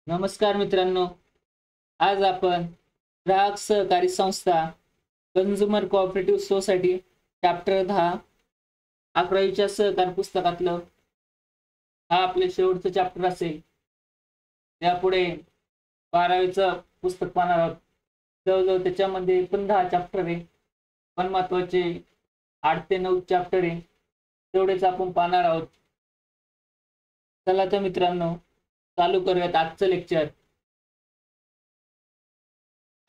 नमस्कार मित्रांनो, आज आपण ग्राहक सहकारी संस्था कंझ्युमर कोऑपरेटिव्ह सोसायटी चॅप्टर 10 11वीच्या सहकार पुस्तकातलं हा आपले शेवटचं चॅप्टर असेल. त्यापुढे 12वीचं पुस्तक पाहणार आहोत. जवळजवळ त्याच्यामध्ये पण 10 चॅप्टर आहे, पण महत्वाचे 8 ते 9 चॅप्टर आहे, तेवढेच आपण पाहणार आहोत. चला तर मित्रांनो, चालू करूयात आजचं लेक्चर.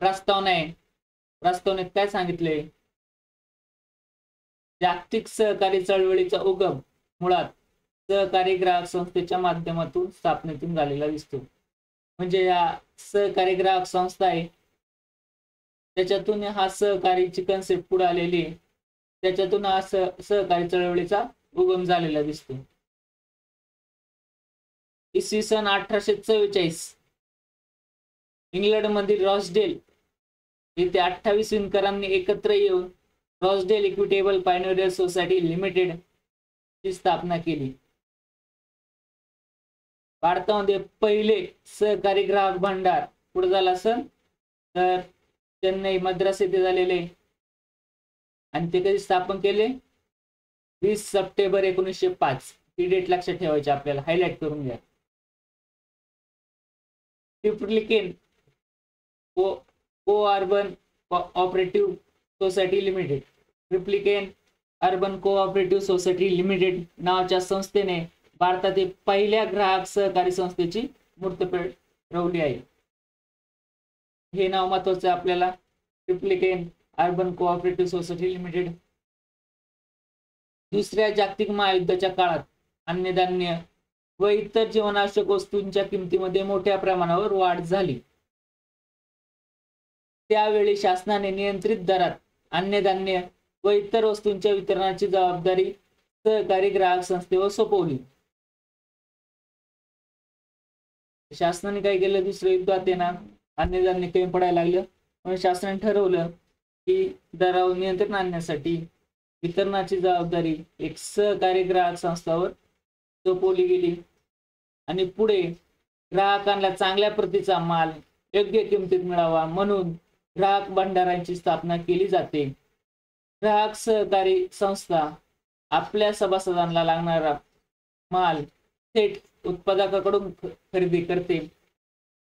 प्रस्तावनेत काय सांगितले? जागतिक सहकारी चळवळीचा उगम मुळात सहकारी ग्राहक संस्थेच्या माध्यमातून स्थापनेतून झालेला दिसतो. म्हणजे या सहकारी ग्राहक संस्था आहे, त्याच्यातून हा सहकारीची कन्सेप्ट पुढे आलेली आहे. त्याच्यातून हा सहकारी चळवळीचा उगम झालेला दिसतो. इसवी सन 1844 इंग्लंड मधील रॉसडेल येथे 28 विणकरांनी एकत्र येऊन रॉसडेल इक्विटेबल पायनियर सोसायटी लिमिटेड ची स्थापना केली. भारतामध्ये पहिले सहकारी ग्राहक भांडार पुढे झाला असेल तर चेन्नई मद्रास येथे झालेले, आणि ते कधी स्थापन केले? 20 सप्टेंबर 1905. ही डेट लक्षात ठेवायची, आपल्याला हायलाइट करून घ्या. Triplicane urban cooperative society limited Triplicane urban cooperative society limited नावाच्या संस्थेने भारतातील पहिल्या ग्राहक सहकारी संस्थेची मूर्तपेढ रोवली आहे. हे नाव महत्वाचं आहे आपल्याला, Triplicane urban cooperative society limited. दुसऱ्या जागतिक महायुद्धाच्या काळात अन्नधान्य व इतर जीवनावश्यक वस्तूंच्या किमतीमध्ये मोठ्या प्रमाणावर वाढ झाली. त्यावेळी शासनाने नियंत्रित दरात अन्नधान्य व इतर वस्तूंच्या वितरणाची जबाबदारी सहकारी ग्राहक संस्थेवर सोपवली. शासनाने काय केलं? दुसऱ्या युद्धात ना अन्नधान्य कमी पडायला लागलं, म्हणून शासनाने ठरवलं की दरावर नियंत्रण आणण्यासाठी वितरणाची जबाबदारी एक सहकारी ग्राहक संस्थावर सोपवली गेली. आणि पुढे ग्राहकांना चांगल्या प्रतीचा माल योग्य किमतीत मिळावा म्हणून ग्राहक भंडारांची स्थापना केली जाते. ग्राहक सहकारी संस्था आपल्या सभासदांना लागणारा माल थेट उत्पादकाकडून खरेदी करते.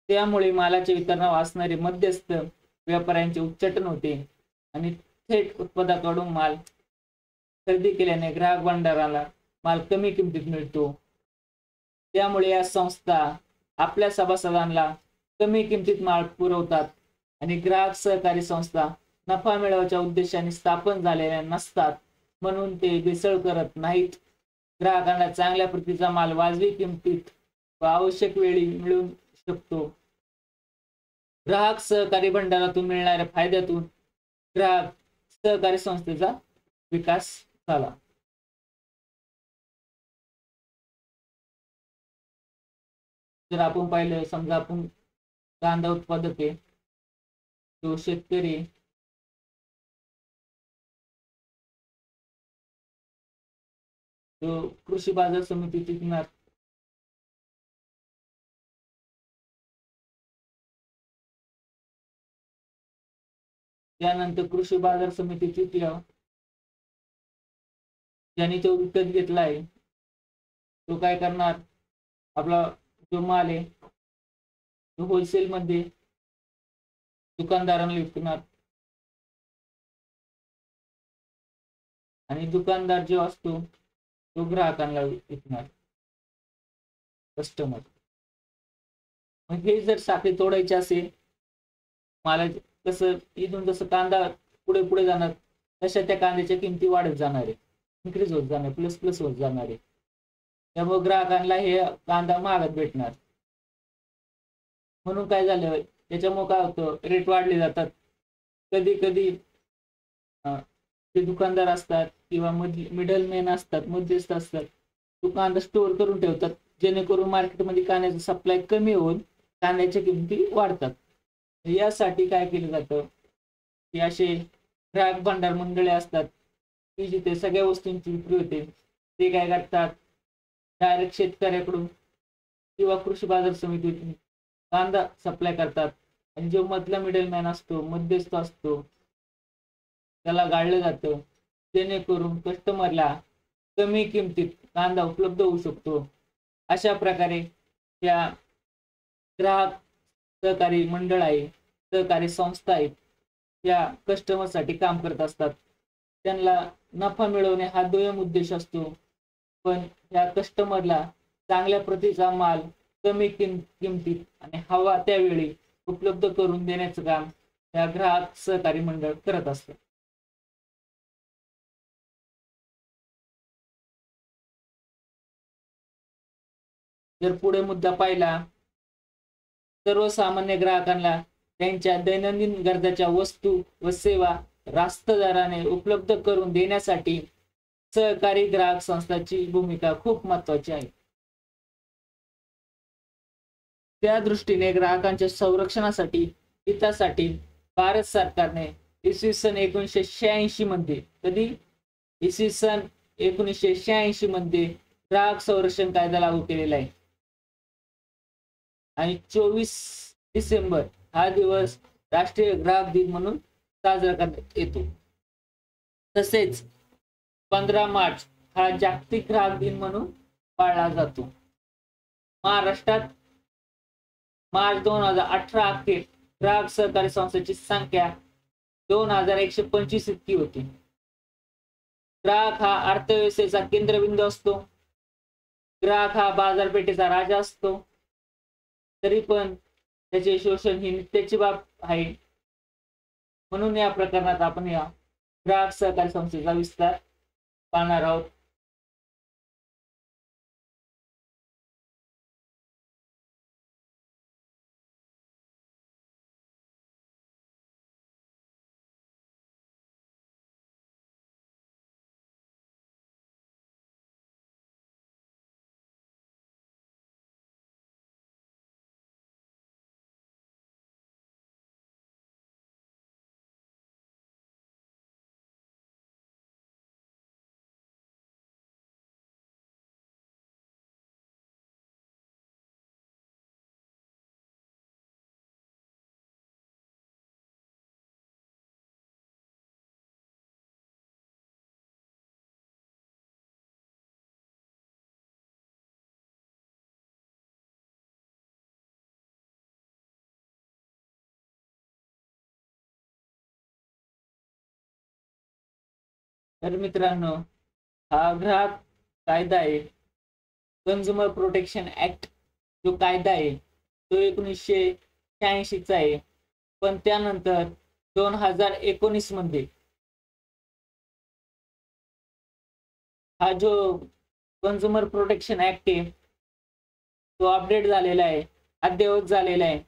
त्यामुळे मालाच्या वितरणावर असणारे मध्यस्थ व्यापाऱ्यांचे उच्चाटन होते आणि थेट उत्पादकाकडून माल खरेदी केल्याने ग्राहक भंडाराला माल कमी किमतीत मिळतो. त्यामुळे या संस्था आपल्या सभासदांना कमी किमतीत माल पुरवतात आणि ग्राहक सहकारी संस्था नफा मिळवण्याच्या उद्देशाने स्थापन झालेल्या नसतात, म्हणून ते भेसळ करत नाहीत. ग्राहकांना चांगल्या प्रतीचा माल वाजवी किमतीत व आवश्यक वेळी मिळू शकतो. ग्राहक सहकारी भंडारातून मिळणाऱ्या फायद्यातून ग्राहक सहकारी संस्थेचा विकास झाला. जर आपण पाहिलं, समजा आपण कांदा उत्पादक आहे, तो शेतकरी तो कृषी बाजार समितीत विकणार. त्यानंतर कृषी बाजार समितीत विकल्यावर ज्यांनी तो विकत घेतलाय तो काय करणार? आपला जो माल आहे तो होलसेल मध्ये दुकानदारांना विकणार, आणि दुकानदार जो असतो तो ग्राहकांना विकणार, कस्टमर. मग हे जर साखळी तोडायची असेल, मला कसं इथून जसं कांदा पुढे पुढे जाणार तशा त्या कांद्याच्या किमती वाढत जाणार आहे, इन्क्रीज होत जाणार, प्लस प्लस होत जाणार आहे. त्यामुळे ग्राहकांना हे कांदा महागात भेटणार. म्हणून काय झालं, त्याच्यामुळे काय होतं, रेट वाढले जातात. कधी कधी जे दुकानदार असतात किंवा मिडलमॅन असतात, मध्यस्थ असतात, तो कांदा स्टोअर करून ठेवतात, जेणेकरून मार्केटमध्ये कांद्याचा सप्लाय कमी होऊन कांद्याच्या किमती वाढतात. यासाठी काय केलं जातं की असे ग्राहक भंडार मंडळे असतात की जिथे सगळ्या वस्तूंची विक्री होते. ते काय करतात, डायरेक्ट शेतकऱ्याकडून किंवा कृषी बाजार समितीतून कांदा सप्लाय करतात आणि जो मधला मिडलमॅन असतो, मध्यस्थ असतो, त्याला गाळलं जातं जेणेकरून कस्टमरला कमी किमतीत कांदा उपलब्ध होऊ शकतो. अशा प्रकारे या ग्राहक सहकारी मंडळ आहे, सहकारी संस्था आहेत, या कस्टमरसाठी काम करत असतात. त्यांना नफा मिळवणे हा दुय्यम उद्देश असतो, पण या कस्टमरला चांगल्या प्रतीचा माल कमी किमतीत आणि हवा त्यावेळी उपलब्ध करून देण्याचं काम या ग्राहक सहकारी मंडळ करत असतं. जर पुढे मुद्दा पाहिला, सर्वसामान्य ग्राहकांना त्यांच्या दैनंदिन गरजाच्या वस्तू व सेवा रास्त दराने उपलब्ध करून देण्यासाठी सहकारी ग्राहक संस्थांची भूमिका खूप महत्वाची आहे. त्या दृष्टीने ग्राहकांच्या संरक्षणासाठी हितासाठी भारत सरकारने इसवी सन 1986 मध्ये इसवी सन 1986 मध्ये ग्राहक संरक्षण कायदा लागू केलेला आहे आणि 24 डिसेंबर हा दिवस राष्ट्रीय ग्राहक दिन म्हणून साजरा करण्यात येतो. तसेच 15 मार्च हा जागतिक ग्राहक दिन म्हणून पाळला जातो. महाराष्ट्रात मार्च 2018 अखेर ग्राहक सहकारी संस्थांची संख्या 2125 इतकी होती. ग्राहक हा अर्थव्यवस्थेचा केंद्रबिंदू असतो. ग्राहक हा बाजारपेठेचा राजा असतो. तरी पण त्याचे शोषण ही नित्याची बाब आहे. म्हणून या प्रकरणात आपण या ग्राहक सहकारी संस्थेचा विस्तार पाहणार आहोत. तर मित्रांनो, हा ग्राहक कायदा आहे, कन्झ्युमर प्रोटेक्शन ऍक्ट जो कायदा आहे तो 1986 चा आहे. पण त्यानंतर 2019 मध्ये हा जो कन्झ्युमर प्रोटेक्शन ऍक्ट आहे तो अपडेट झालेला आहे, अद्ययावत झालेला आहे.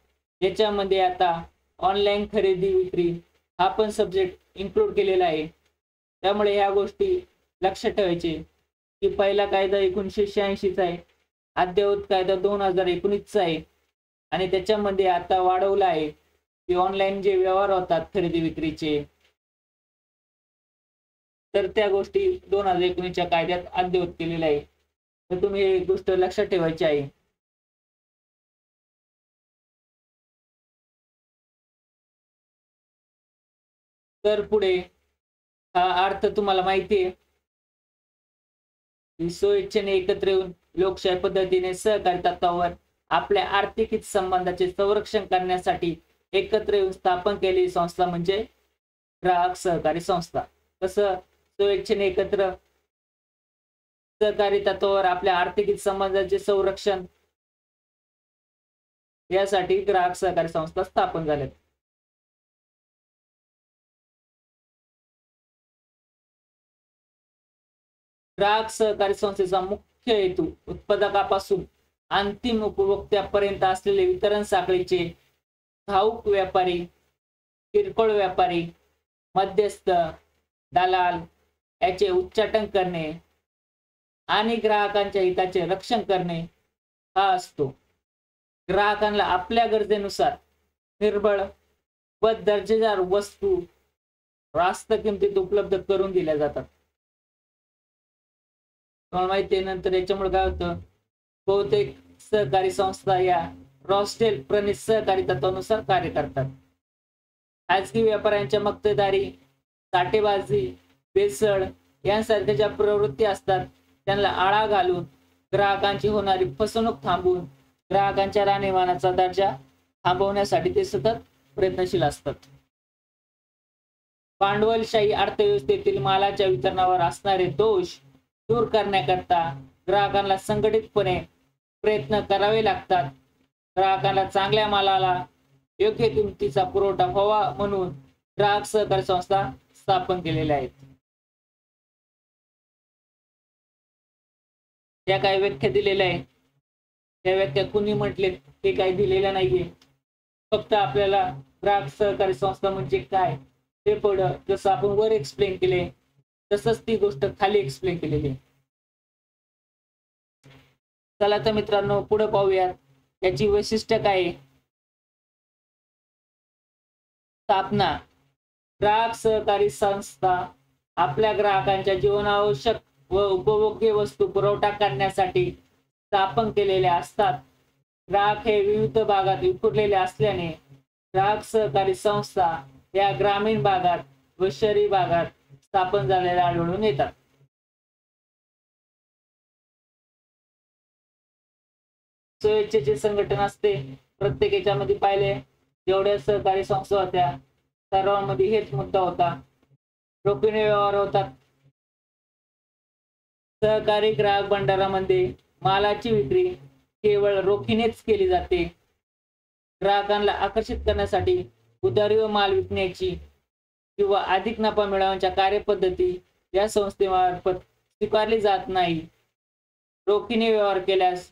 याच्यामध्ये आता ऑनलाईन खरेदी विक्री हा पण सब्जेक्ट इन्क्लूड केलेला आहे. त्यामुळे ह्या गोष्टी लक्षात ठेवायचे की पहिला कायदा 1986 चा आहे, अद्ययावत कायदा 2019 चा आहे आणि त्याच्यामध्ये आता वाढवला आहे की ऑनलाईन जे व्यवहार होतात खरेदी विक्रीचे, तर त्या गोष्टी 2019 च्या कायद्यात अद्ययावत केलेल्या आहे. तर तुम्ही ही गोष्ट लक्षात ठेवायची आहे. तर पुढे हा अर्थ तुम्हाला माहिती आहे की स्वइच्छेने एकत्र येऊन लोकशाही पद्धतीने सहकारी तत्वावर आपल्या आर्थिक हित संबंधाचे संरक्षण करण्यासाठी एकत्र येऊन स्थापन केलेली संस्था म्हणजे ग्राहक सहकारी संस्था. कसं स्वइच्छेने एकत्र सहकारी तत्वावर आपल्या आर्थिक हित संबंधाचे संरक्षण यासाठी ग्राहक सहकारी संस्था स्थापन झाल्यात. ग्राहक सहकारी संस्थेचा मुख्य हेतू उत्पादकापासून अंतिम उपभोक्त्यापर्यंत असलेले वितरण साखळीचे घाऊक व्यापारी, किरकोळ व्यापारी, मध्यस्थ, दलाल याचे उच्चाटन करणे आणि ग्राहकांच्या हिताचे रक्षण करणे हा असतो. ग्राहकांना आपल्या गरजेनुसार निर्बळ व दर्जेदार वस्तू रास्त किमतीत उपलब्ध करून दिल्या जातात. तुम्हाला माहिती आहे, नंतर याच्यामुळे काय होतं, बहुतेक सहकारी संस्था या रॉस्टेल प्रणीत सहकारी तत्वानुसार कार्य करतात. खाजगी व्यापाऱ्यांच्या मक्तेदारी, साठेबाजी, भेसळ यांसारख्या ज्या प्रवृत्ती असतात त्यांना आळा घालून ग्राहकांची होणारी फसवणूक थांबवून ग्राहकांच्या राहणीमानाचा दर्जा थांबवण्यासाठी ते सतत प्रयत्नशील असतात. भांडवलशाही अर्थव्यवस्थेतील मालाच्या वितरणावर असणारे दोष दूर करण्याकरता ग्राहकांना संघटितपणे प्रयत्न करावे लागतात. ग्राहकांना चांगल्या मालाला योग्य किमतीचा पुरवठा व्हावा म्हणून ग्राहक सहकारी संस्था स्थापन केलेल्या आहेत. या काही व्याख्या दिलेल्या आहे. या व्याख्या कुणी म्हटले ते काही दिलेल्या नाहीये. फक्त आपल्याला ग्राहक सहकारी संस्था म्हणजे काय ते पुढं जसं आपण वर एक्सप्लेन केले तसंच ती गोष्ट खाली एक्सप्लेन केलेली. चला तर मित्रांनो पुढे पाहूयात याची वैशिष्ट्य काय आहे. स्थापना. ग्राहक सहकारी संस्था आपल्या ग्राहकांच्या जीवनावश्यक व उपभोग्य वस्तू पुरवठा करण्यासाठी स्थापन केलेल्या असतात. ग्राहक हे विविध भागात विखुरलेले असल्याने ग्राहक सहकारी संस्था या ग्रामीण भागात व शहरी भागात स्थापन झालेल्या आढळून येतात. स्वेच्छेचे संघटन असते. प्रत्येक याच्यामध्ये पाहिले जेवढ्या सहकारी संस्था होत्या सर्वांमध्ये हेच मुद्दा होता. रोखीने व्यवहार होतात. सहकारी ग्राहक भंडारामध्ये मालाची विक्री केवळ रोखीनेच केली जाते. ग्राहकांना आकर्षित करण्यासाठी उधारी व माल विकण्याची किंवा अधिक नफा मिळवण्याच्या कार्यपद्धती या संस्थेमार्फत स्वीकारली जात नाही. रोखीने व्यवहार केल्यास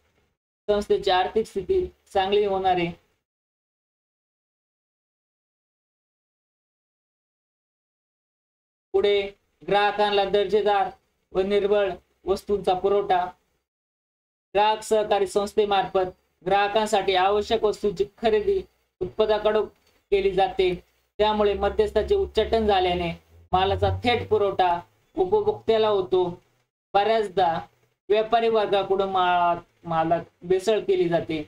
संस्थेची आर्थिक स्थिती चांगली होणार आहे. पुढे ग्राहकांना दर्जेदार व निर्भळ वस्तूंचा पुरवठा. ग्राहक सहकारी संस्थेमार्फत ग्राहकांसाठी आवश्यक वस्तूंची खरेदी उत्पादकाकडून केली जाते. त्यामुळे मध्यस्थाचे उच्चाटन झाल्याने मालाचा थेट पुरवठा उपभोक्त्याला होतो. बऱ्याचदा व्यापारी वर्गाकडून मालात भेसळ केली जाते.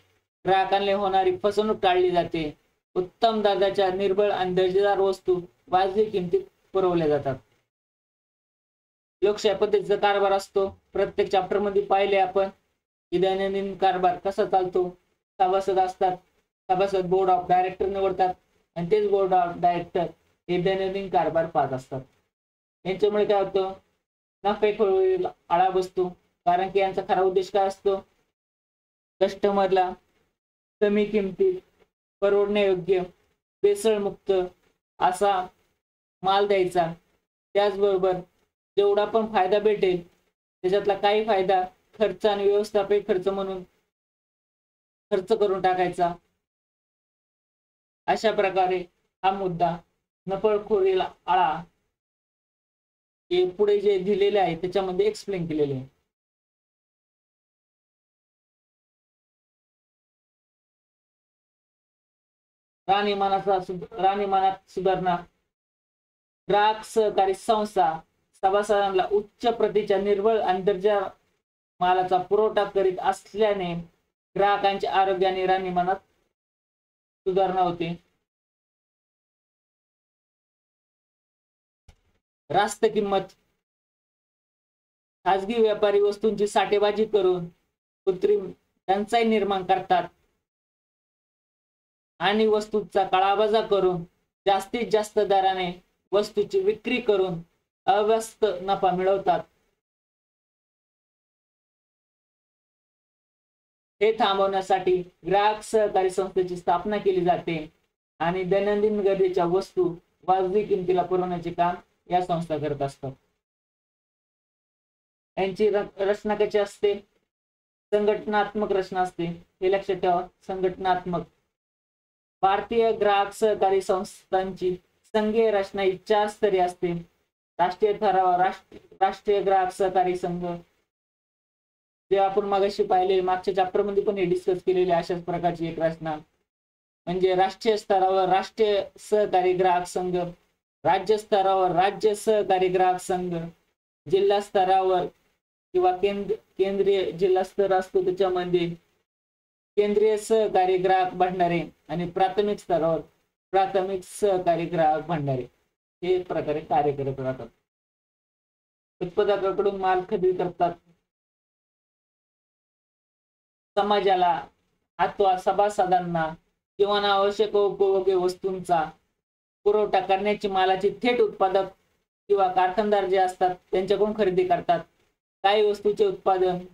ग्राहकांना होणारी फसवणूक टाळली जाते. उत्तम दर्जाच्या निर्भळ आणि दर्जेदार वस्तू वाजवी किमतीत पुरवल्या जातात. लोकशाही पद्धतीचा कारभार असतो. प्रत्येक चॅप्टर मध्ये पाहिले आपण की दैनंदिन कारभार कसा चालतो. सभासद असतात. सभासद बोर्ड ऑफ डायरेक्टर निवडतात आणि तेच बोर्ड ऑफ डायरेक्टर हे दैनंदिन कारभार पाहत असतात. यांच्यामुळे काय होतं नफेखोरीला आळा बसतो. कारण की यांचा खरा उद्देश काय असतो कस्टमरला कमी किमतीत परवडण्यायोग्य भेसळमुक्त असा माल द्यायचा. त्याचबरोबर जेवढा पण फायदा भेटेल त्याच्यातला काही फायदा खर्च आणि व्यवस्थापन खर्च म्हणून खर्च करून टाकायचा. अशा प्रकारे हा मुद्दा नफेखोरीला आळा हे पुढे जे दिलेले आहे त्याच्यामध्ये एक्सप्लेन केलेले आहे. राहणीमानात सुधारणा. ग्राहक सहकारी संस्था सभासदांना उच्च प्रतीच्या निर्भळ आणि दर्जा मालाचा पुरवठा करीत असल्याने ग्राहकांच्या आरोग्य आणि राहणीमानात सुधारणा होते. रास्त किंमत. खाजगी व्यापारी वस्तूंची साठेबाजी करून कृत्रिम टंचाई निर्माण करतात आणि वस्तूंचा काळाबाजार करून जास्तीत जास्त दराने वस्तूची विक्री करून अव्यस्त नफा मिळवतात. हे थांबवण्यासाठी ग्राहक सहकारी संस्थेची स्थापना केली जाते आणि दैनंदिन गरजेच्या वस्तू वाजवी किमतीला पुरवण्याचे काम या संस्था करत असतात. यांची रचना कशी असते संघटनात्मक रचना असते. हे लक्षात ठेवा संघटनात्मक. भारतीय ग्राहक सहकारी संस्थांची संघीय रचना ही 4 स्तरीय असते. राष्ट्रीय स्तरावर राष्ट्रीय ग्राहक सहकारी संघ जे आपण मागाशी पाहिले मागच्या चॅप्टर मध्ये पण हे डिस्कस केलेले अशाच प्रकारची एक रचना. म्हणजे राष्ट्रीय स्तरावर राष्ट्रीय सहकारी ग्राहक संघ, राज्य स्तरावर राज्य सहकारी ग्राहक संघ, जिल्हा स्तरावर किंवा केंद्रीय जिल्हा स्तर असतो त्याच्यामध्ये केंद्रीय सहकारी ग्राहक भांडारे आणि प्राथमिक स्तरावर प्राथमिक सहकारी ग्राहक भांडारे हे प्रकारे कार्य करत राहतात. उत्पादकाकडून माल खरेदी करतात. समाजाला अथवा सभासदांना जीवनावश्यक उपभोग्य वस्तूंचा पुरवठा करण्याची मालाची थेट उत्पादक किंवा कारखानदार जे असतात त्यांच्याकडून खरेदी करतात. काही वस्तूचे उत्पादन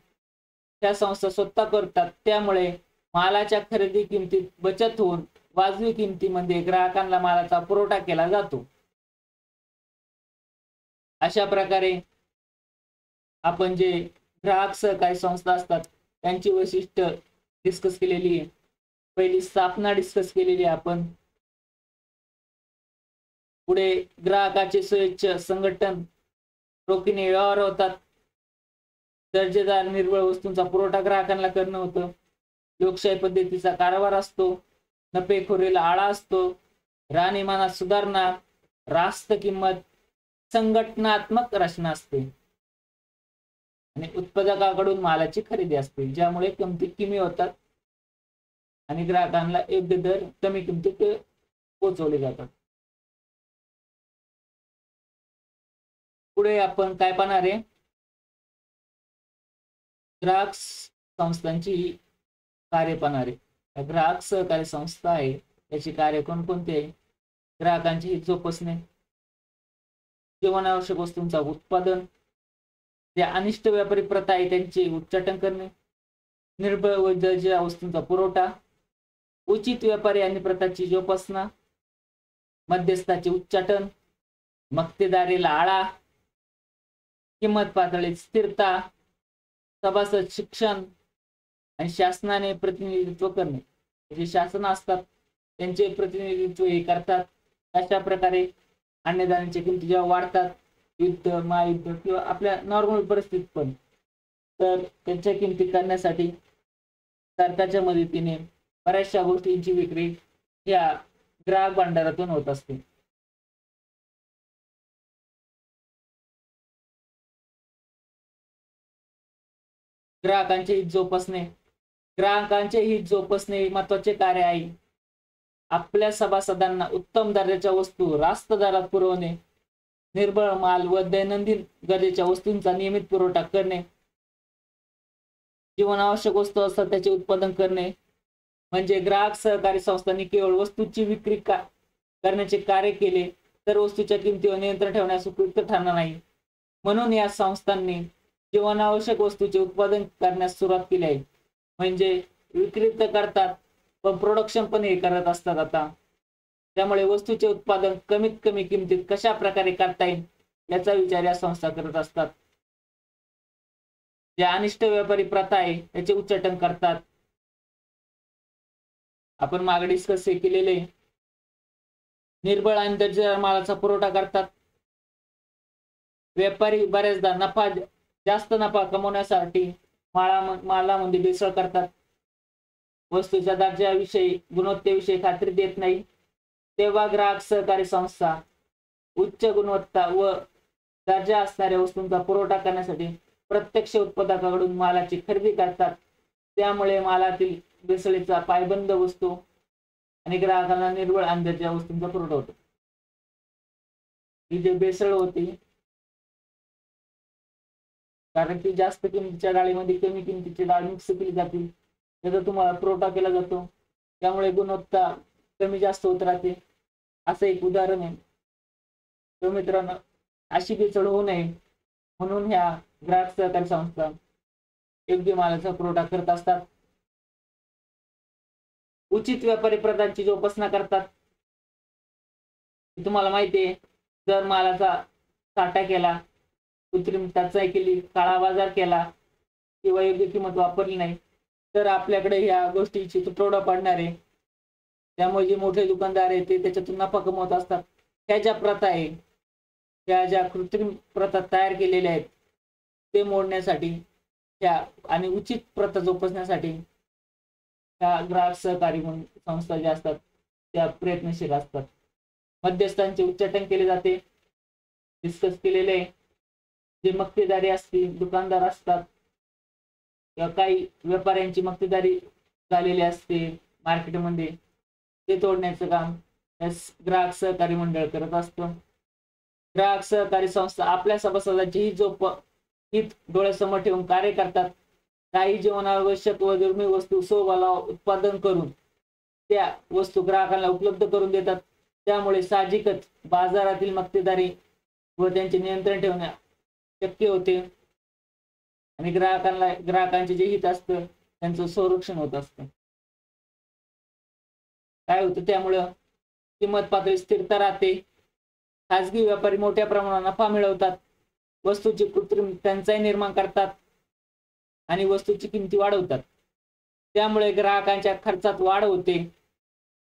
त्या संस्था स्वतः करतात. त्यामुळे मालाच्या खरेदी किमतीत बचत होऊन वाजवी किमतीमध्ये ग्राहकांना मालाचा पुरवठा केला जातो. अशा प्रकारे आपण जे ग्राहक सहकारी संस्था असतात त्यांची वैशिष्ट्य डिस्कस केलेली आहे. पहिली स्थापना डिस्कस केलेली आहे आपण. पुढे ग्राहकाचे स्वेच्छ संघटन, रोखीने व्यवहार होतात. दर्जेदार निर्बळ वस्तूंचा पुरवठा ग्राहकांना करणं होतं. लोकशाही पद्धतीचा कारभार असतो. नफेखोरीला आळा असतो. राहणीमानात सुधारणा, रास्त किंमत, संघटनात्मक रचना असते आणि उत्पादकाकडून मालाची खरेदी असते, ज्यामुळे किमती कमी होतात आणि ग्राहकांना योग्य दर कमी किमतीत पोहोचवले जातात. पुढे आपण काय पाहणार आहे, ग्राहक संस्थांची कार्य पाहणार आहे. ग्राहक सहकारी संस्था आहे याची कार्य कोणकोणती आहे? ग्राहकांची हित जोपासणे, जीवनावश्यक वस्तूंचा उत्पादन, ज्या अनिष्ट व्यापारी प्रथा आहे त्यांचे उच्चाटन करणे, निर्बळ व दर्जेदार वस्तूंचा पुरवठा, उचित व्यापारी आणि प्रथाची जोपासना, मध्यस्थाचे उच्चाटन, मक्तेदारीला आळा, किंमत पातळीत स्थिरता, सभासद शिक्षण आणि शासनाने प्रतिनिधित्व करणे. जे शासन असतात त्यांचे प्रतिनिधित्व हे करतात. अशा प्रकारे अन्नधान्याच्या किमती जेव्हा वाढतात, युद्ध, महायुद्ध किंवा आपल्या नॉर्मल परिस्थितीत पण, तर त्यांच्या किमती करण्यासाठी सरकारच्या मदतीने बऱ्याचशा गोष्टींची विक्री या ग्राहक भांडारातून होत असते. ग्राहकांचे हित जोपासणे, ग्राहकांचे हित जोपासणे महत्वाचे कार्य आहे. आपल्या सभासदांना उत्तम दर्जाच्या वस्तू रास्त दरात पुरवणे, निर्बळ माल व दैनंदिन गरजेच्या वस्तूंचा नियमित पुरवठा करणे, जीवनावश्यक वस्तू असतात त्याचे उत्पादन करणे. म्हणजे ग्राहक सहकारी संस्थांनी केवळ वस्तूची विक्री करण्याचे कार्य केले तर वस्तूच्या किमतीवर नियंत्रण ठेवण्यास उपयुक्त ठरणार नाही. म्हणून या संस्थांनी जीवनावश्यक वस्तूचे उत्पादन करण्यास सुरुवात केली आहे. म्हणजे विक्री तर करतात पण प्रोडक्शन पण हे करत असतात आता. त्यामुळे वस्तूचे उत्पादन कमीत कमी किमतीत कशा प्रकारे करता येईल याचा विचार या संस्था करत असतात. ज्या अनिष्ट व्यापारी प्रथा आहे त्याचे उच्चाटन करतात. आपण मागे डिस्कस केलेले. निर्बळ आणि दर्जेदार मालाचा पुरवठा करतात. व्यापारी बऱ्याचदा जास्त नफा कमवण्यासाठी मालामध्ये भेसळ करतात. वस्तूच्या दर्जाविषयी, गुणवत्तेविषयी खात्री देत नाही. तेव्हा ग्राहक सहकारी संस्था उच्च गुणवत्ता व दर्जा असणाऱ्या वस्तूंचा पुरवठा करण्यासाठी प्रत्यक्ष उत्पादकाकडून मालाची खरेदी करतात. त्यामुळे मालातील भेसळीचा पायबंद वस्तू आणि ग्राहकांना निर्बळ आणि दर्जाच्या वस्तूंचा पुरवठा होतो. ही जी भेसळ होती कारण की जास्त किमतीच्या डाळीमध्ये कमी किमतीची डाळ मिक्स केली जाते, त्याचा तुम्हाला पुरवठा केला जातो, त्यामुळे गुणवत्ता कमी जास्त होत राहते. असं एक उदाहरण आहे. तर मित्रांनो, अशी भेसळ होऊ नये म्हणून ह्या ग्राहक सहकारी संस्था योग्य मालाचा पुरवठा करत असतात. उचित व्यापारी प्रथांची जोपासना करतात. तुम्हाला माहिती आहे, जर मालाचा साठा केला, कृत्रिम टंचाई केली, काळा बाजार केला किंवा योग्य किंमत वापरली नाही तर आपल्याकडे ह्या गोष्टीची तुटवडा पडणार आहे. त्यामुळे जे मोठे दुकानदार आहेत ते त्याच्यातून नफा कमवत असतात. ह्या ज्या प्रथा आहे, त्या ज्या कृत्रिम प्रथा तयार केलेल्या आहेत ते मोडण्यासाठी आणि उचित प्रथा जोपासण्यासाठी त्या ग्राहक सहकारी म्हणून संस्था ज्या असतात त्या प्रयत्नशील असतात. मध्यस्थांचे उच्चाटन केले जाते, डिस्कस केलेले. जे मक्तेदारी असतील, दुकानदार असतात किंवा काही व्यापाऱ्यांची मक्तेदारी झालेले असते मार्केटमध्ये, ते तोडण्याचं काम ग्राहक सहकारी मंडळ करत असतं. ग्राहक सहकारी संस्था आपल्या सभासदांची हित डोळ्यासमोर ठेवून कार्य करतात. काही जीवनावश्यक व दुर्मिळ वस्तू स्वबळाला उत्पादन करून त्या वस्तू ग्राहकांना उपलब्ध करून देतात. त्यामुळे साहजिकच बाजारातील मक्तेदारी व त्यांचे नियंत्रण ठेवणे शक्य होते आणि ग्राहकांचे जे हित असतं त्यांचं संरक्षण होत असतं. काय होतं त्यामुळं किंमत पातळी स्थिरता राहते. खाजगी व्यापारी मोठ्या प्रमाणात नफा मिळवतात, वस्तूची कृत्रिम टंचाई निर्माण करतात आणि वस्तूची किंमती वाढवतात. त्यामुळे ग्राहकांच्या खर्चात वाढ होते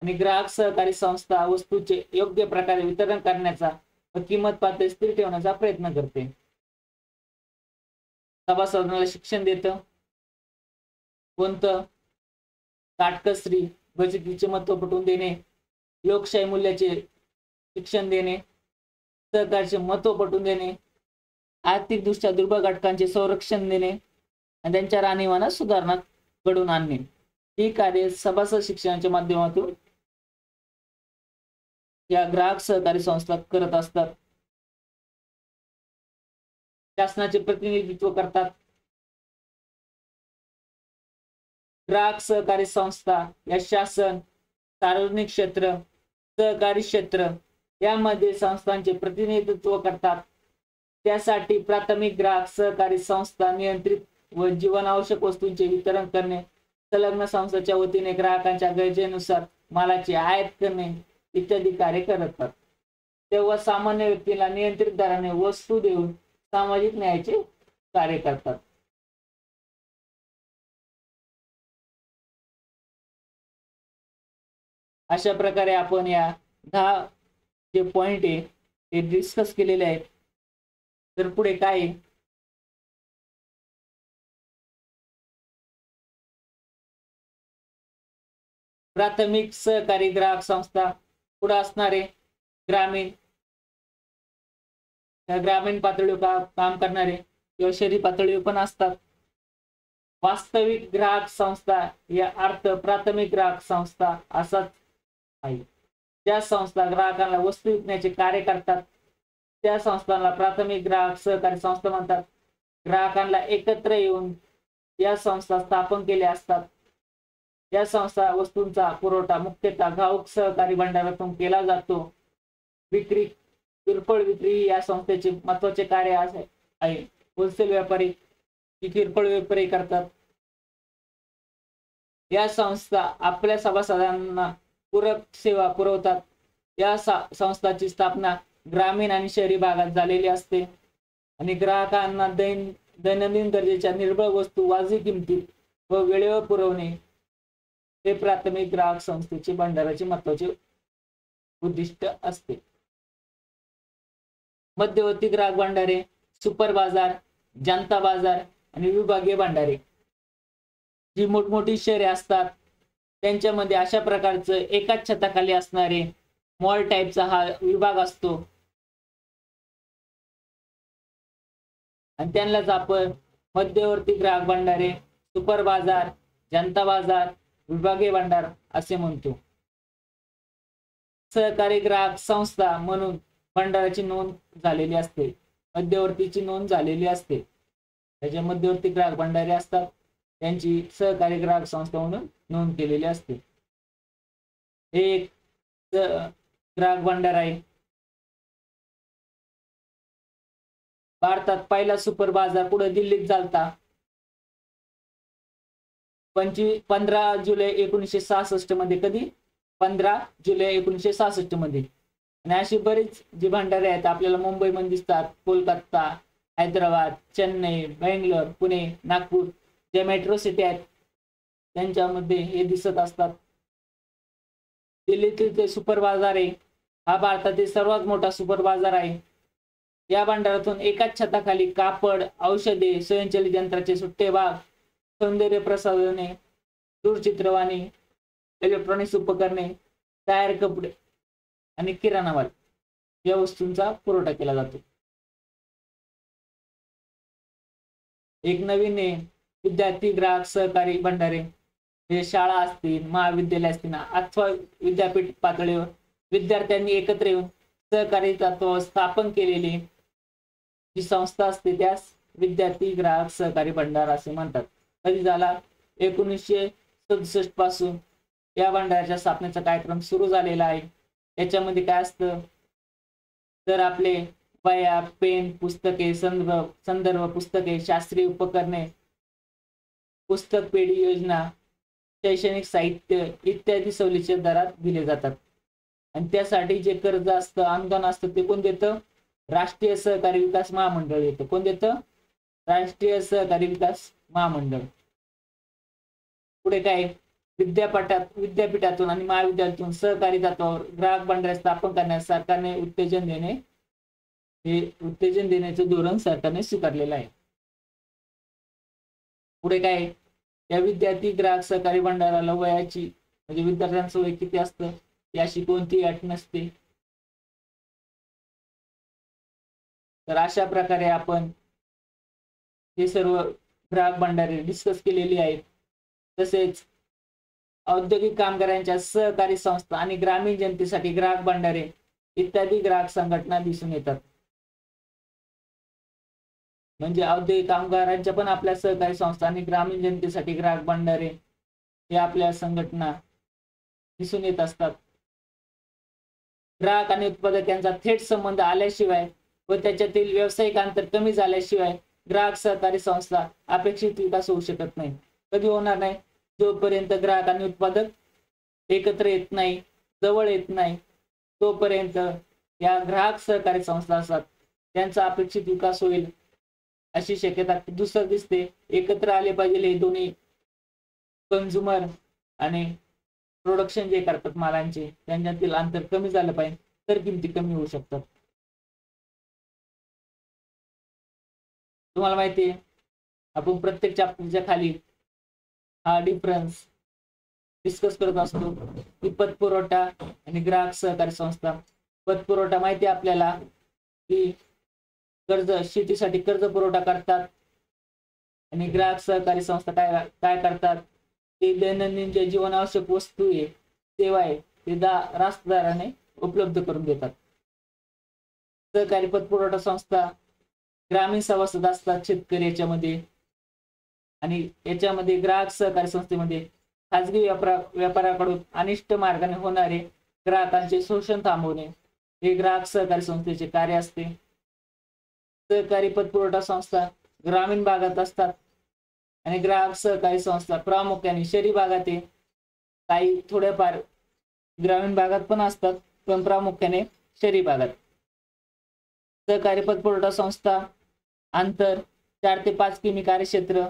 आणि ग्राहक सहकारी संस्था वस्तूचे योग्य प्रकारे वितरण करण्याचा व किंमत पातळी स्थिर ठेवण्याचा प्रयत्न करते. सभासदांना शिक्षण देतं. कोणतं? काटकसरी बचतीचे महत्त्व पटवून देणे, लोकशाही मूल्याचे शिक्षण देणे, सहकार्याचे महत्त्व पटवून देणे, आर्थिक दृष्ट्या दुर्बल घटकांचे संरक्षण देणे आणि त्यांच्या राहणीमानात सुधारणा घडवून आणणे ही कार्य सभासद शिक्षणाच्या माध्यमातून या ग्राहक सहकारी संस्था करत असतात. शासनाचे प्रतिनिधित्व करतात. ग्राहक सहकारी संस्था या शासन, सार्वजनिक क्षेत्र, सहकारी क्षेत्र यामध्ये संस्थांचे प्रतिनिधित्व करतात. त्यासाठी प्राथमिक ग्राहक सहकारी संस्था नियंत्रित व जीवनावश्यक वस्तूंचे वितरण करणे, संलग्न संस्थांच्या वतीने ग्राहकांच्या गरजेनुसार मालाची आयात करणे इत्यादी कार्य करतात. तेव्हा सामान्य व्यक्तीला नियंत्रित दराने वस्तू देऊन सामाजिक न्यायाचे कार्य करतात. अशा प्रकारे आपण या 10 जे पॉइंट आहे ते डिस्कस केलेले आहेत. तर पुढे काय आहे? प्राथमिक सहकारी ग्राहक संस्था पुढे असणारे ग्रामीण पातळीवर काम करणारे किंवा शहरी पातळीवर पण असतात. वास्तविक ग्राहक संस्था या अर्थ प्राथमिक ग्राहक संस्था असाच आहे. ज्या संस्था ग्राहकांना वस्तू विकण्याचे कार्य करतात त्या संस्थांना प्राथमिक ग्राहक सहकारी संस्था म्हणतात. ग्राहकांना एकत्र येऊन या संस्था स्थापन केल्या असतात. या संस्था वस्तूंचा पुरवठा मुख्यतः घाऊक सहकारी भंडारातून केला जातो. किरकोळ विक्री या संस्थेचे महत्त्वाचे कार्य आहे. होलसेल व्यापारी किरकोळ व्यापारी करतात. या संस्था आपल्या सभासदांना पूरक सेवा पुरवतात. या संस्थांची स्थापना ग्रामीण आणि शहरी भागात झालेली असते आणि ग्राहकांना दैनंदिन गरजेच्या निर्भर वस्तू वाजवी किमतीत व वेळेवर पुरवणे हे प्राथमिक ग्राहक संस्थेचे भंडाराचे महत्त्वाचे उद्दिष्ट असते. मध्यवर्ती ग्राहक भंडारे, सुपर बाजार, जनता बाजार आणि विभागीय भंडारे जी मोठमोठी शहरे असतात त्यांच्यामध्ये अशा प्रकारचं एकाच छताखाली असणारे मॉल टाईपचा हा विभाग असतो आणि त्यांनाच आपण मध्यवर्ती ग्राहक भंडारे, सुपर बाजार, जनता बाजार, विभागीय भंडार असे म्हणतो. सहकारी ग्राहक संस्था म्हणून भंडाराची नोंद झालेली असते, मध्यवर्तीची नोंद झालेली असते. त्याच्या मध्यवर्ती ग्राहक भंडारे असतात त्यांची सहकारी ग्राहक संस्था म्हणून नोंद केलेली असते. हे एक ग्राहक भंडार आहे. भारतात पहिला सुपर बाजार पुढे दिल्लीत झालता 15 जुलै 1966 मध्ये. कधी? 15 जुलै 1966 मध्ये. आणि अशी बरीच जी भंडारे आहेत आपल्याला मुंबईमध्ये दिसतात. कोलकाता, हैदराबाद, चेन्नई, बेंगलोर, पुणे, नागपूर जे मेट्रो सिटी आहेत त्यांच्यामध्ये हे दिसत असतात. दिल्लीतील ते सुपर बाजार आहे हा भारतातील सर्वात मोठा सुपर बाजार आहे. या भंडारातून एकाच छताखाली कापड, औषधे, स्वयंचलित यंत्राचे सुट्टे भाग, सौंदर्य प्रसाधने, दूरचित्रवाणी, इलेक्ट्रॉनिक्स उपकरणे, टायर, कपडे आणि किराणा माल या वस्तूंचा पुरवठा केला जातो. एक नवीन विद्यार्थी ग्राहक सहकारी भंडारे हे शाळा असतील, महाविद्यालय असतील अथवा विद्यापीठ पातळीवर विद्यार्थ्यांनी एकत्र येऊन सहकारी तत्त्वावर स्थापन केलेली जी संस्था असते त्यास विद्यार्थी ग्राहक सहकारी भंडार असे म्हणतात. कधी झाला? 1967 पासून या भंडाराच्या स्थापनेचा कार्यक्रम सुरू झालेला आहे. याच्यामध्ये काय असतं तर आपले वह्या, पेन, पुस्तके, संदर्भ पुस्तके, शास्त्रीय उपकरणे, पुस्तक पेढी योजना, शैक्षणिक साहित्य इत्यादी सवलतीच्या दरात दिले जातात. आणि त्यासाठी जे कर्ज असतं, अनुदान असतं ते कोण देतं? राष्ट्रीय सहकारी विकास महामंडळ देतं. कोण देतं? राष्ट्रीय सहकारी विकास महामंडळ. पुढे काय? विद्यापीठातून आणि महाविद्यालयातून सहकारी तत्त्वावर ग्राहक भंडार स्थापन करण्यास सरकारने उत्तेजन देण्याचे धोरण सरकारने स्वीकारलेलं आहे. पुढे काय? या विद्यार्थी ग्राहक सहकारी भंडाराला वयाची म्हणजे विद्यार्थ्यांचं वय किती असतं याशी कोणतीही अट नसते. तर अशा प्रकारे आपण हे सर्व ग्राहक भंडारे डिस्कस केलेली आहेत. तसेच औद्योगिक कामगारांच्या सहकारी संस्था आणि ग्रामीण जनतेसाठी ग्राहक भंडारे इत्यादी ग्राहक संघटना दिसून येतात. म्हणजे औद्योगिक कामगारांच्या पण आपल्या सहकारी संस्था आणि ग्रामीण जनतेसाठी ग्राहक भंडारे हे आपल्या संघटना दिसून येत असतात. ग्राहक आणि उत्पादक यांचा थेट संबंध आल्याशिवाय व त्याच्यातील व्यावसायिक अंतर कमी झाल्याशिवाय ग्राहक सहकारी संस्था अपेक्षित विकास होऊ शकत नाही. कधी होणार नाही? जोपर्यंत ग्राहक आणि उत्पादक एकत्र येत नाही, जवळ येत नाही, तोपर्यंत या ग्राहक सहकारी संस्था असतात त्यांचा अपेक्षित विकास होईल अशी शक्यता दुसरं दिसते. एकत्र आले पाहिजे हे दोन्ही कंझ्युमर आणि प्रोडक्शन जे करतात मालांचे त्यांच्यातील अंतर कमी झालं पाहिजे तर किमती कमी होऊ शकतात. तुम्हाला माहिती आहे आपण प्रत्येक चॅप्टरच्या खाली हा डिफरन्स डिस्कस करत असतो की पतपुरवठा आणि ग्राहक सहकारी संस्था. पतपुरवठा माहिती आहे आपल्याला की शेतीसाठी कर्ज पुरवठा करतात आणि ग्राहक सहकारी संस्था काय करतात ते दैनंदिन जे जीवनावश्यक वस्तू आहे, सेवा आहे ते रास्तदाराने उपलब्ध करून देतात. सहकारी पतपुरवठा संस्था ग्रामीण सभासद असतात शेतकरी याच्यामध्ये आणि याच्यामध्ये ग्राहक सहकारी संस्थेमध्ये खाजगी व्यापाऱ्याकडून अनिष्ट मार्गाने होणारे ग्राहकांचे शोषण थांबवणे हे ग्राहक सहकारी संस्थेचे कार्य असते. सहकारी पतपुरवठा संस्था ग्रामीण भागात असतात आणि ग्राहक सहकारी संस्था प्रामुख्याने शहरी भागात आहे. काही थोड्याफार ग्रामीण भागात पण असतात पण प्रामुख्याने शहरी भागात. सहकारी पतपुरवठा संस्था अंतर 4 ते 5 किमी कार्यक्षेत्र.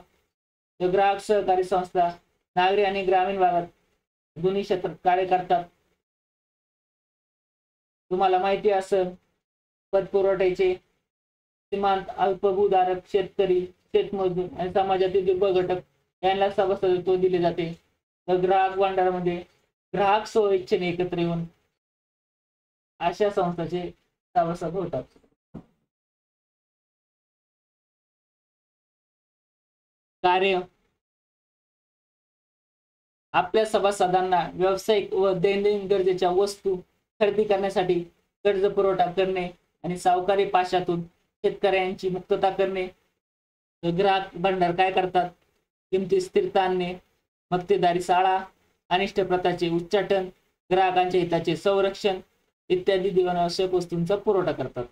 ग्राहक सहकारी संस्था नागरी आणि ग्रामीण भागात दोन्ही क्षेत्रात कार्य करतात. तुम्हाला माहिती असेल पतपुरवठ्याचे सीमांत अल्पभूधारक शेतकरी, शेतमजूर आणि समाजातील दुर्बल घटक यांना सभासदत्व दिले जाते. तर ग्राहक भंडारामध्ये ग्राहक स्वइच्छेने एकत्र येऊन अशा संस्थांचे सभासद होतात. कार्य आपल्या सभासदांना व्यावसायिक व दैनंदिन गरजेच्या वस्तू खरेदी करण्यासाठी कर्ज पुरवठा करणे आणि सावकारी पाशातून शेतकऱ्यांची मुक्तता करणे. ग्राहक भंडार काय करतात? किमती स्थिरता आणणे, मक्तेदारी शाळा, अनिष्ट प्रथाचे उच्चाटन, ग्राहकांच्या हिताचे संरक्षण इत्यादी जीवनावश्यक वस्तूंचा पुरवठा करतात.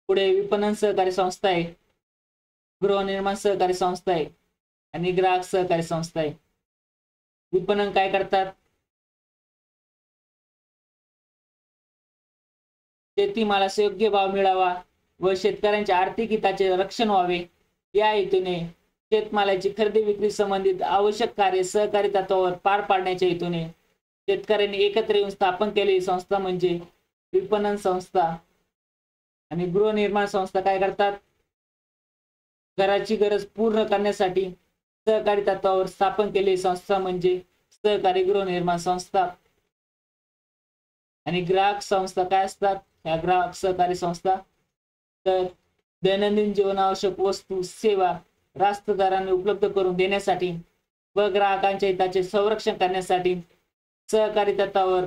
पुढे विपणन सहकारी संस्था आहे, गृहनिर्माण सहकारी संस्था आहे आणि ग्राहक सहकारी संस्था आहे. विपणन काय करतात? शेतीमालास योग्य भाव मिळावा व शेतकऱ्यांच्या आर्थिक हिताचे रक्षण व्हावे या हेतूने शेतमालाची खरेदी विक्री संबंधित आवश्यक कार्य सहकारी तत्वावर पार पाडण्याच्या हेतूने शेतकऱ्यांनी एकत्र येऊन स्थापन केलेली संस्था म्हणजे विपणन संस्था. आणि गृहनिर्माण संस्था काय करतात? घराची गरज पूर्ण करण्यासाठी सहकारी तत्वावर स्थापन केलेली संस्था म्हणजे सहकारी गृहनिर्माण संस्था. आणि ग्राहक संस्था काय असतात? या ग्राहक सहकारी संस्था तर दैनंदिन जीवनावश्यक वस्तू सेवा रास्त दराने उपलब्ध करून देण्यासाठी व ग्राहकांच्या हिताचे संरक्षण करण्यासाठी सहकारी तत्वावर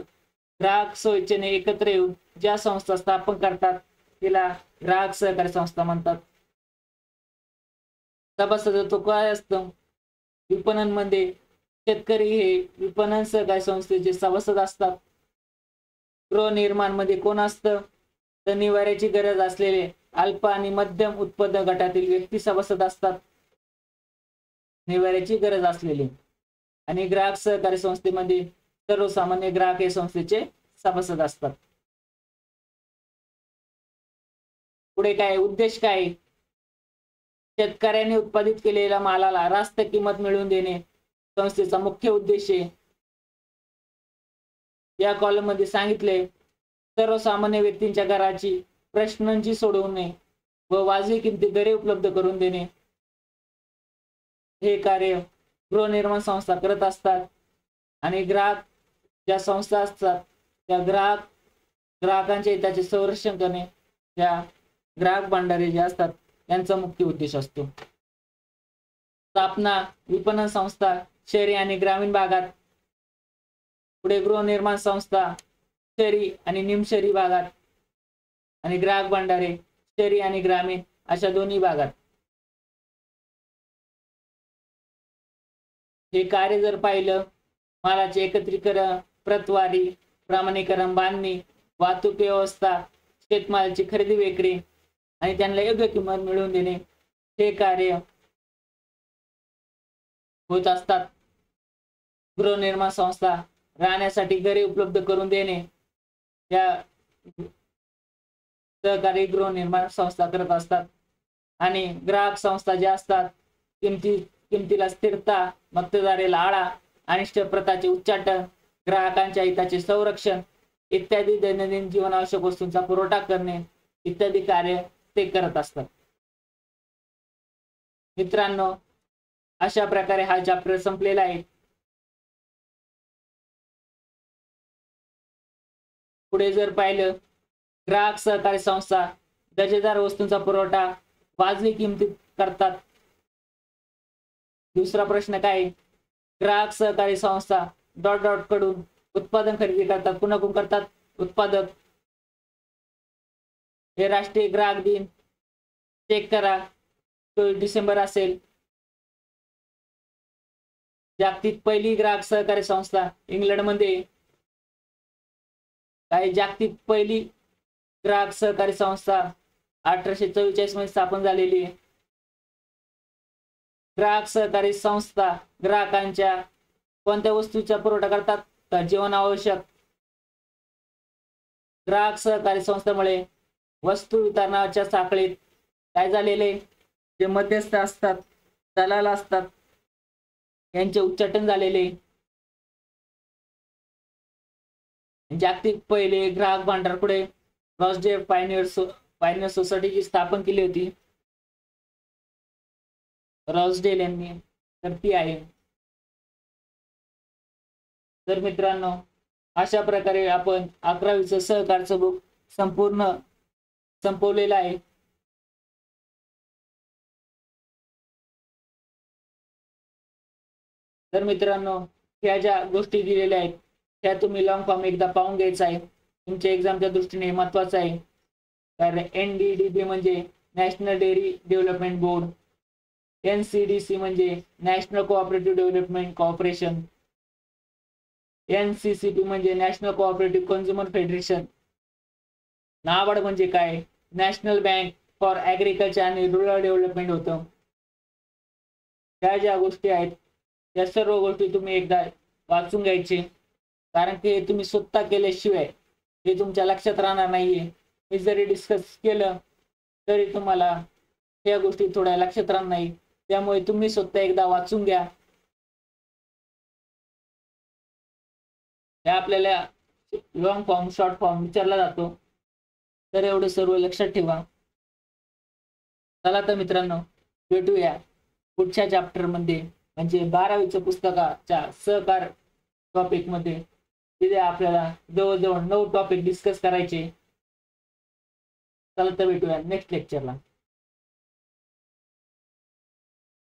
ग्राहक स्वेच्छेने एकत्र येऊन ज्या संस्था स्थापन करतात तिला ग्राहक सहकारी संस्था म्हणतात. सभासदत्व काय असतं? विपणन मध्ये शेतकरी हे विपणन सहकारी संस्थेचे सभासद असतात. गृहनिर्माण मध्ये कोण असतं? तर निवाऱ्याची गरज असलेले अल्प आणि मध्यम उत्पादन गटातील व्यक्ती सभासद असतात. निवाऱ्याची गरज असलेले. आणि ग्राहक सहकारी संस्थेमध्ये सर्वसामान्य ग्राहक हे संस्थेचे सभासद असतात. पुढे काय उद्देश काय? शेतकऱ्यांनी उत्पादित केलेल्या मालाला रास्त किंमत मिळवून देणे संस्थेचा मुख्य उद्देश आहे. या कॉलम मध्ये सांगितले सर्वसामान्य व्यक्तींच्या घराची प्रश्नांची सोडवणे व वाजवी किमती घरे उपलब्ध करून देणे हे कार्य गृहनिर्माण संस्था करत असतात. आणि ग्राहक ज्या संस्था असतात त्या ग्राहकांच्या हिताचे संरक्षण करणे त्या ग्राहक भांडारे जे असतात यांचा मुख्य उद्देश असतो. स्थापना विपणन संस्था शहरी आणि ग्रामीण भागात. पुढे गृहनिर्माण संस्था शहरी आणि निमशहरी भागात आणि ग्राहक भांडारे शहरी आणि ग्रामीण अशा दोन्ही भागात. हे कार्य जर पाहिलं मालाचे एकत्रीकरण प्रतवारी प्रमाणीकरण बांधणी वाहतूक व्यवस्था शेतमालाची खरेदी विक्री आणि त्यांना योग्य किंमत मिळवून देणे हे कार्य होत असतात. गृहनिर्माण संस्था राहण्यासाठी घरे उपलब्ध करून देणे या सहकारी गृहनिर्माण संस्था करत असतात. आणि ग्राहक संस्था ज्या असतात किमतीला स्थिरता मक्तेदारीला आळा अनिष्ट प्रथाचे उच्चाटन ग्राहकांच्या हिताचे संरक्षण इत्यादी दैनंदिन जीवनावश्यक वस्तूंचा पुरवठा करणे इत्यादी कार्य ते करत असतात. मित्रांनो अशा प्रकारे हा चॅप्टर संपलेला आहे. पुढे जर पाहिलं ग्राहक सहकारी संस्था दर्जेदार वस्तूंचा पुरवठा वाजवी किमतीत करतात. दुसरा प्रश्न काय? ग्राहक सहकारी संस्था कडून उत्पादन खरेदी करतात. कुणाकडून करतात? उत्पादक. हे राष्ट्रीय ग्राहक दिन चेक करा 24 डिसेंबर असेल. जागतिक पहिली ग्राहक सहकारी संस्था इंग्लंड मध्ये. काही जागतिक पहिली ग्राहक सहकारी संस्था 1844 मध्ये स्थापन झालेली आहे. ग्राहक सहकारी संस्था ग्राहकांच्या कोणत्या वस्तूचा पुरवठा करतात? तर जीवन आवश्यक. ग्राहक सहकारी संस्थेमुळे वस्तू वितरणाच्या साखळीत काय झालेले जे मध्यस्थ असतात दलाल असतात यांचे उच्चाटन झालेले. जागतिक पहिले ग्राहक भांडार पुढे रॉसडेल पायनियर सोसायटीची स्थापन केली होती रॉसडेल यांनी, तर ती आहे. तर मित्रांनो अशा प्रकारे आपण 11वीचं सहकारचं बुक संपूर्ण संपवलेलं आहे. तर मित्रांनो ह्या ज्या गोष्टी दिलेल्या आहेत त्या तुम्ही लॉंग फॉर्म एकदा पाहून घ्यायचा आहे. तुमच्या एक्झामच्या दृष्टीने महत्वाचं आहे. कारण NDDB म्हणजे national dairy development board, NCDC म्हणजे national cooperative development corporation, NCCP म्हणजे national cooperative consumer federation, NABARD म्हणजे काय? नॅशनल बँक फॉर ऍग्रिकल्चर आणि रुरल डेव्हलपमेंट होतं. त्या ज्या गोष्टी आहेत त्या सर्व गोष्टी तुम्ही एकदा वाचून घ्यायचे. कारण की तुम्ही स्वतः केल्याशिवाय हे तुमच्या लक्षात राहणार नाहीये. मी जरी डिस्कस केलं तरी तुम्हाला त्या गोष्टी थोड्या लक्षात राहणार नाही. त्यामुळे तुम्ही स्वतः एकदा वाचून घ्या. त्या आपल्याला लॉंग फॉर्म शॉर्ट फॉर्म विचारला जातो. तर एवढं सर्व लक्षात ठेवा. चला तर मित्रांनो भेटूया पुढच्या चॅप्टर मध्ये म्हणजे 12वीच्या पुस्तकाच्या सहकार टॉपिक मध्ये. तिथे आपल्याला जवळजवळ 9 टॉपिक डिस्कस करायचे. चला तर भेटूया नेक्स्ट लेक्चरला.